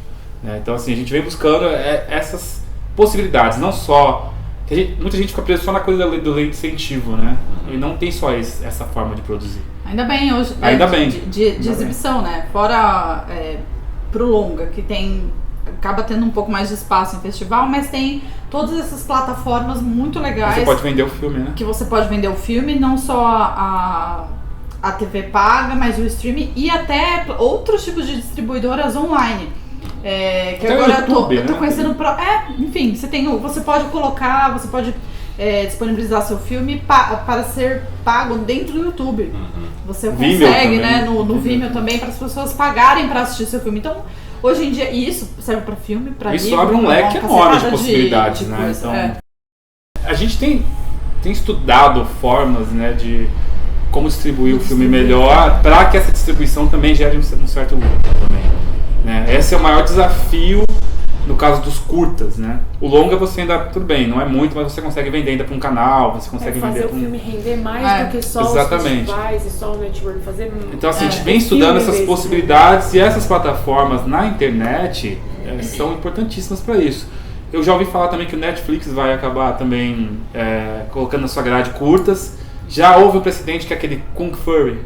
Então, assim, a gente vem buscando essas possibilidades, não só... Muita gente fica presa só na coisa do lei de incentivo, né? E não tem só essa forma de produzir. Ainda bem, hoje de exibição, né? Fora pro longa, que acaba tendo um pouco mais de espaço em festival, mas tem todas essas plataformas muito legais. Você pode vender o filme, né? Que você pode vender o filme, não só a TV paga, mas o streaming e até outros tipos de distribuidoras online. Que agora YouTube, eu tô conhecendo enfim, você pode colocar, você pode disponibilizar seu filme para ser pago dentro do YouTube. Você consegue, né, no Vimeo também, para as pessoas pagarem para assistir seu filme. Então, hoje em dia, isso serve para filme, para livro. Isso abre um leque enorme de possibilidades, né? Então, a gente tem estudado formas, né, de como distribuir o filme melhor, para que essa distribuição também gere um certo lucro também. Esse é o maior desafio no caso dos curtas, né? O longa você ainda, tudo bem, não é muito, mas você consegue vender ainda para um canal, você consegue fazer vender o filme render mais do que só os festivais e só o network, fazer... Então assim, a gente vem estudando essas possibilidades e essas plataformas na internet são importantíssimas para isso. Eu já ouvi falar também que o Netflix vai acabar também colocando na sua grade curtas. Já houve um precedente que é aquele Kung Fury,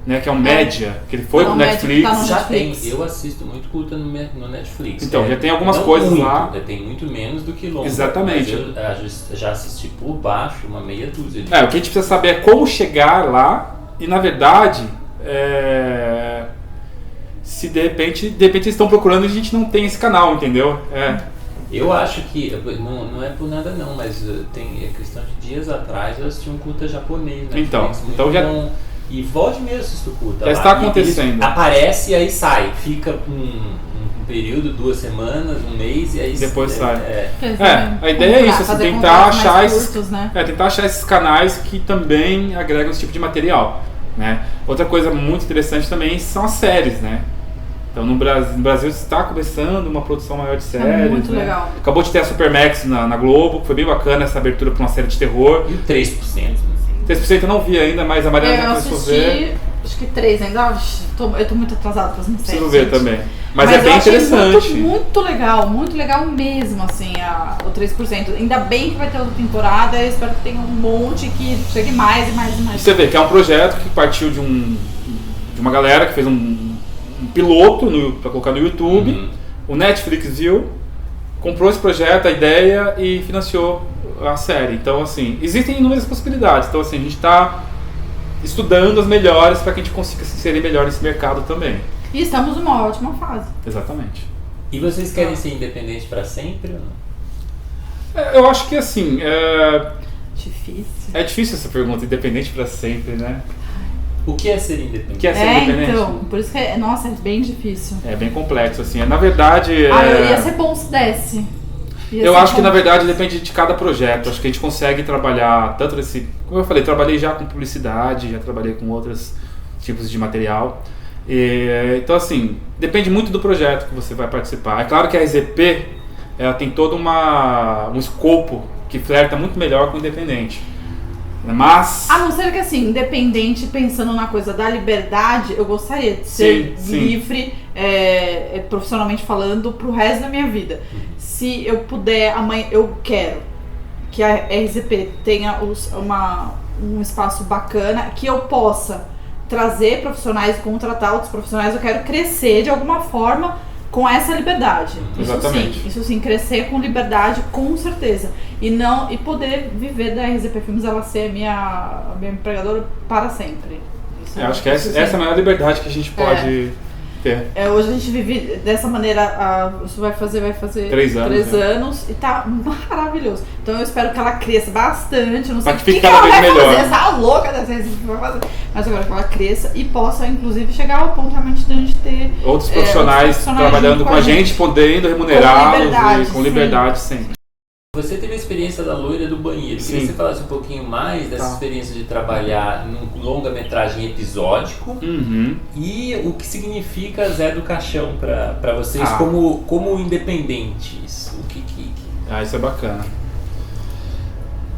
né, que é o Média, que ele foi pro Netflix. Tá no Já Netflix. tem, eu assisto muito curta no Netflix. Então, já tem algumas não coisas muito, lá. Tem muito menos do que longa. Exatamente. Mas eu já assisti por baixo uma meia dúzia de... O que a gente precisa saber é como chegar lá e, na verdade, se de repente eles estão procurando e a gente não tem esse canal, entendeu? Eu acho que, não é por nada não, mas tem questão de dias atrás eu assisti um curta japonês, né? Então já... Bom, e volte mesmo assisto curta. Já está acontecendo. Aparece e aí sai, fica um período, 2 semanas, um mês e aí... Depois sai. A ideia Comprar, é isso, assim, tentar achar esses canais que também agregam esse tipo de material, né? Outra coisa muito interessante também são as séries, né? Então no Brasil está começando uma produção maior de séries. Muito legal. Acabou de ter a Supermax na Globo, que foi bem bacana essa abertura para uma série de terror. E o 3%? 3% eu não vi ainda, mas a Mariana já começou a ver. Acho que 3 ainda. Eu tô muito atrasada para as minhas séries. Preciso ver também. Mas é eu bem achei interessante. Muito legal mesmo, assim, o 3%. Ainda bem que vai ter outra temporada, eu espero que tenha um monte que chegue mais e mais. Você vê que é um projeto que partiu de uma galera que fez um piloto para colocar no YouTube. Uhum. O Netflix viu, comprou esse projeto, a ideia e financiou a série. Então, assim, existem inúmeras possibilidades. Então, assim, a gente está estudando as melhores para que a gente consiga se inserir melhor nesse mercado também. E estamos numa ótima fase. Exatamente. E vocês querem ser independentes para sempre ou não? Eu acho que, assim, Difícil. é difícil essa pergunta, independente para sempre, né? O que é ser independente? O que é ser independente? Então, por isso que é bem difícil. É bem complexo, assim. Na verdade... ia ser bom se desse. Eu acho que, na verdade, depende de cada projeto. Acho que a gente consegue trabalhar tanto nesse... Como eu falei, trabalhei já com publicidade, já trabalhei com outros tipos de material. Então, assim, depende muito do projeto que você vai participar. É claro que a RZP, ela tem todo um escopo que flerta muito melhor com o independente. Mas... A não ser que, assim, independente, pensando na coisa da liberdade, eu gostaria de ser livre, profissionalmente falando, pro resto da minha vida. Se eu puder, amanhã, eu quero que a RZP tenha um espaço bacana, que eu possa trazer profissionais, contratar outros profissionais. Eu quero crescer de alguma forma com essa liberdade. Exatamente. Isso sim, crescer com liberdade, com certeza. E poder viver da RZP Filmes, ela ser a minha empregadora para sempre. Acho que essa é a maior liberdade que a gente pode ter. Hoje a gente vive dessa maneira, isso vai fazer 3 anos e tá maravilhoso. Então eu espero que ela cresça bastante. Eu não sei o que ela vai fazer, essa louca dessa RZP vai fazer. Mas eu quero que ela cresça e possa, inclusive, chegar ao ponto realmente de a gente ter outros profissionais trabalhando com a gente, podendo remunerá-los com liberdade sempre. Você teve a experiência da Loira do Banheiro. Queria que você falasse um pouquinho mais dessa experiência de trabalhar num longa-metragem episódico e o que significa Zé do Caixão para vocês como independentes. Isso é bacana.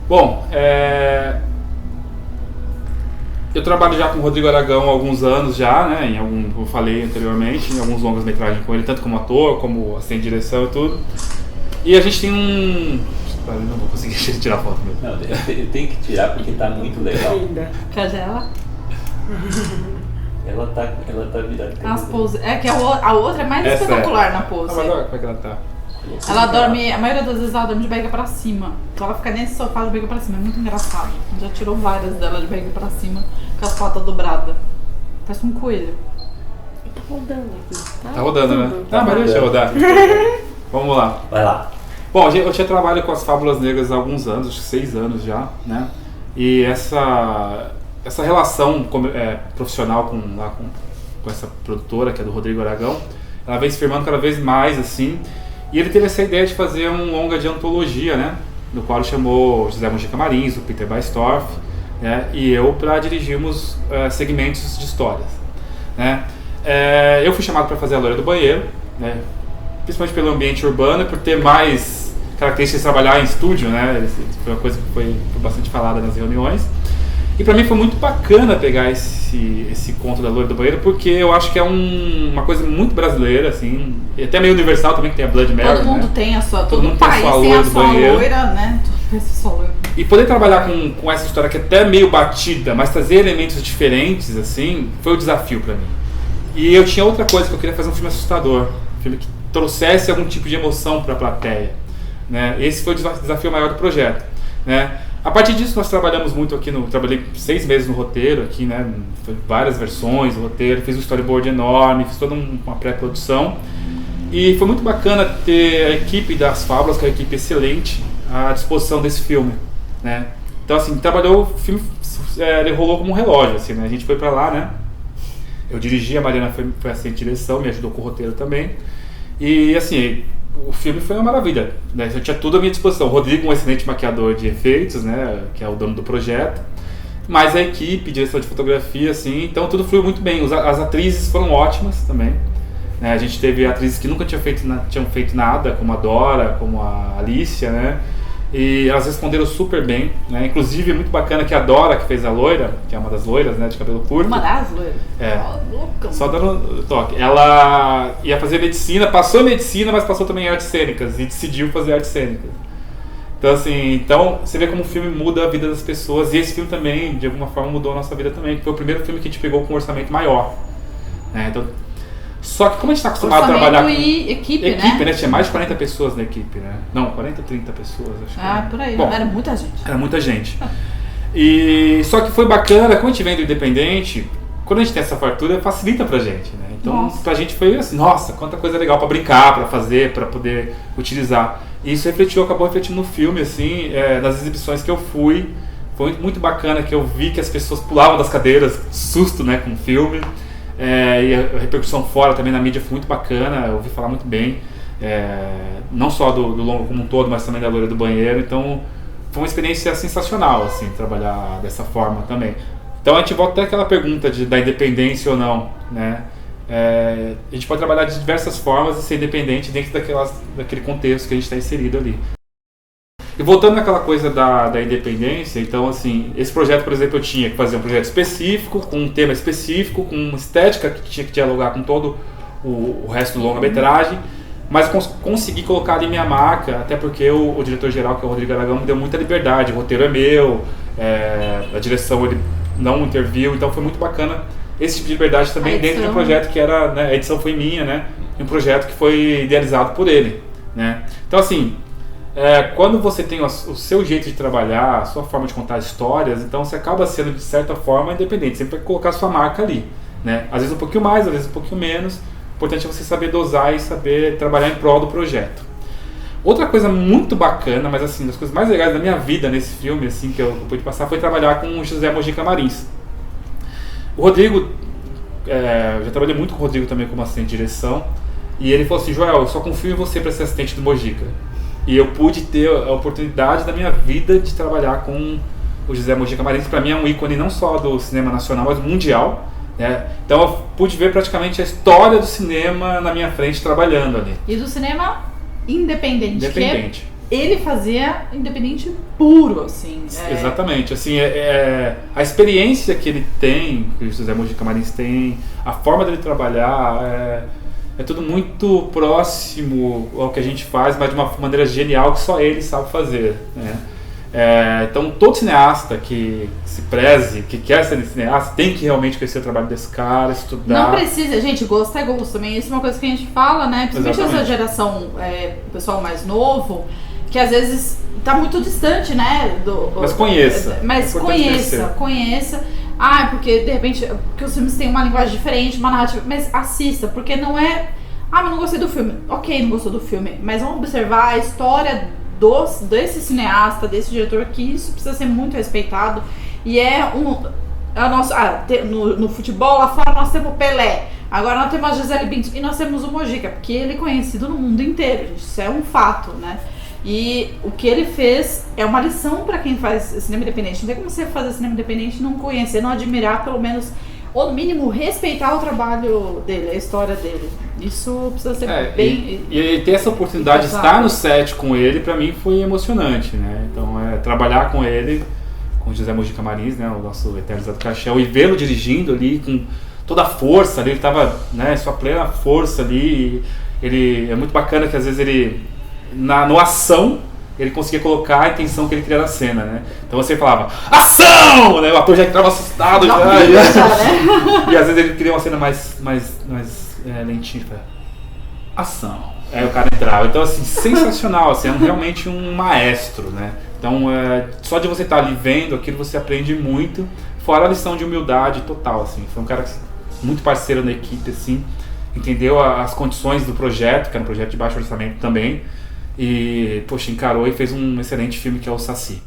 Bom, eu trabalho já com o Rodrigo Aragão há alguns anos já, né? Eu falei anteriormente, em alguns longas-metragens com ele, tanto como ator, como assistente de direção e tudo. E a gente tem eu não vou conseguir tirar foto mesmo. Não, eu tenho que tirar porque tá muito legal. Cadê ela? Ela tá virada. As poses. É que a outra é mais espetacular na pose. Mas olha como é que ela tá. Ela dorme, a maioria das vezes ela dorme de barriga pra cima. Então ela fica nesse sofá de barriga pra cima. É muito engraçado. A gente já tirou várias dela de barriga pra cima com as patas dobradas. Parece um coelho. Tá rodando aqui. Tá rodando, né? Mas deixa eu rodar. Vamos lá. Vai lá. Bom, eu já trabalho com as Fábulas Negras há alguns anos, acho que 6 anos já, né? E essa relação profissional com essa produtora, que é do Rodrigo Aragão, ela vem se firmando cada vez mais, assim. E ele teve essa ideia de fazer um longa de antologia, né? No qual ele chamou José Mojica Marins, o Peter Baistorff, né? E eu para dirigirmos segmentos de histórias, né? Eu fui chamado para fazer a Loira do Banheiro, né? Principalmente pelo ambiente urbano e por ter mais características de trabalhar em estúdio, né? Foi uma coisa que foi bastante falada nas reuniões. E pra mim foi muito bacana pegar esse conto da Loira do Banheiro, porque eu acho que é uma coisa muito brasileira, assim, e até meio universal também, que tem a Blood Mary. Todo mundo tem a sua, todo mundo país tem a sua tem loira a do sua banheiro. loira, né? Todo sua loira. E poder trabalhar com essa história que é até meio batida, mas trazer elementos diferentes, assim, foi o desafio pra mim. E eu tinha outra coisa, que eu queria fazer um filme assustador, um filme que trouxesse algum tipo de emoção pra plateia, né? Esse foi o desafio maior do projeto, né? A partir disso nós trabalhamos muito aqui, trabalhei 6 meses no roteiro aqui, né? Foi várias versões do roteiro, fiz um storyboard enorme, fiz toda uma pré-produção. E foi muito bacana ter a equipe das Fábulas, que é uma equipe excelente, à disposição desse filme, né? Então assim, o filme ele rolou como um relógio, assim, né? A gente foi pra lá, né? Eu dirigi, a Mariana foi assistente de direção, me ajudou com o roteiro também. E assim, o filme foi uma maravilha, né? Eu tinha tudo à minha disposição. O Rodrigo, um excelente maquiador de efeitos, né? Que é o dono do projeto. Mas a equipe, direção de fotografia, assim, então tudo fluiu muito bem. As atrizes foram ótimas também. Né? A gente teve atrizes que nunca tinham feito nada, como a Dora, como a Alicia, né? E elas responderam super bem, né? Inclusive, é muito bacana que a Dora, que fez a loira, que é uma das loiras, né, de cabelo curto. Uma das loiras? É. Só dando toque. Ela ia fazer medicina, passou em medicina, mas passou também em artes cênicas e decidiu fazer artes cênicas. Então, assim, você vê como o filme muda a vida das pessoas. E esse filme também, de alguma forma, mudou a nossa vida também. Foi o primeiro filme que a gente pegou com um orçamento maior, né? Então, só que como a gente está acostumado a trabalhar com equipe, né? Tinha mais de 40 pessoas na equipe, né? Não, 40, 30 pessoas, acho que. Por aí. Bom, era muita gente. Era muita gente. E só que foi bacana, como a gente vem do independente, quando a gente tem essa fartura, facilita pra gente, né? Então, pra gente foi assim, nossa, quanta coisa legal pra brincar, pra fazer, pra poder utilizar. E isso acabou refletindo no filme, assim, nas exibições que eu fui. Foi muito bacana que eu vi que as pessoas pulavam das cadeiras, susto, né, com o filme. E a repercussão fora também na mídia foi muito bacana, eu ouvi falar muito bem, não só do longo como um todo, mas também da Loira do Banheiro. Então foi uma experiência sensacional, assim, trabalhar dessa forma também. Então a gente volta até aquela pergunta da independência ou não, né? A gente pode trabalhar de diversas formas e ser independente dentro daquele contexto que a gente está inserido ali. E voltando naquela coisa da independência, então assim, esse projeto, por exemplo, eu tinha que fazer um projeto específico, com um tema específico, com uma estética que tinha que dialogar com todo o resto do longa-metragem, mas consegui colocar ali minha marca, até porque o diretor-geral, que é o Rodrigo Aragão, me deu muita liberdade, o roteiro é meu, a direção ele não interviu, então foi muito bacana esse tipo de liberdade também dentro de um projeto que era, né, a edição foi minha, né, um projeto que foi idealizado por ele, né. Então assim, quando você tem o seu jeito de trabalhar, a sua forma de contar histórias, então você acaba sendo de certa forma independente, sempre vai colocar a sua marca ali, né, às vezes um pouquinho mais, às vezes um pouquinho menos. O importante é você saber dosar e saber trabalhar em prol do projeto. Outra coisa muito bacana, mas assim, das coisas mais legais da minha vida nesse filme, assim, que eu pude passar, foi trabalhar com o José Mojica Marins. O Rodrigo, eu já trabalhei muito com o Rodrigo também como assistente de direção, e ele falou assim, Joel, eu só confio em você para ser assistente do Mojica. E eu pude ter a oportunidade da minha vida de trabalhar com o José Mojica Marins, que para mim é um ícone não só do cinema nacional, mas mundial. Então eu pude ver praticamente a história do cinema na minha frente trabalhando ali. E do cinema independente. Que ele fazia independente puro, assim. Exatamente. Assim, a experiência que ele tem, que o José Mojica Marins tem, a forma dele trabalhar, é tudo muito próximo ao que a gente faz, mas de uma maneira genial que só ele sabe fazer, né? Então todo cineasta que se preze, que quer ser cineasta, tem que realmente conhecer o trabalho desse cara, estudar. Não precisa, gente, gosto é gosto também. Isso é uma coisa que a gente fala, né? Principalmente essa geração, o pessoal mais novo, que às vezes tá muito distante, né? Mas conheça. Mas conheça. Porque de repente, porque os filmes têm uma linguagem diferente, uma narrativa, mas assista, porque não é... mas não gostei do filme. Ok, não gostou do filme, mas vamos observar a história desse cineasta, desse diretor, que isso precisa ser muito respeitado. E no futebol lá fora nós temos o Pelé, agora nós temos a Gisele Bündchen e nós temos o Mojica, porque ele é conhecido no mundo inteiro, gente, isso é um fato, né? E o que ele fez é uma lição para quem faz cinema independente. Não tem como você fazer cinema independente e não conhecer, não admirar, pelo menos, ou no mínimo respeitar o trabalho dele, a história dele. Isso precisa ser bem... E ter essa oportunidade de estar no set com ele, pra mim, foi emocionante, né? Então, trabalhar com ele, com o José Mojica Marins, né, o nosso eternizado Caixão, e vê-lo dirigindo ali com toda a força, ele estava, né, sua plena força ali. Ele é muito bacana que às vezes ele, no ação, ele conseguia colocar a intenção que ele queria na cena, né? Então você falava, ação! Né? O ator já entrava assustado. Né? E às vezes ele queria uma cena mais lentinha. Ação. Aí o cara entrava. Então, assim, sensacional. Assim, é realmente um maestro, né? Então, só de você estar ali vendo aquilo, você aprende muito. Fora a lição de humildade total, assim. Foi um cara muito parceiro da equipe, assim. Entendeu as condições do projeto, que era um projeto de baixo orçamento também. E, poxa, encarou e fez um excelente filme que é o Saci.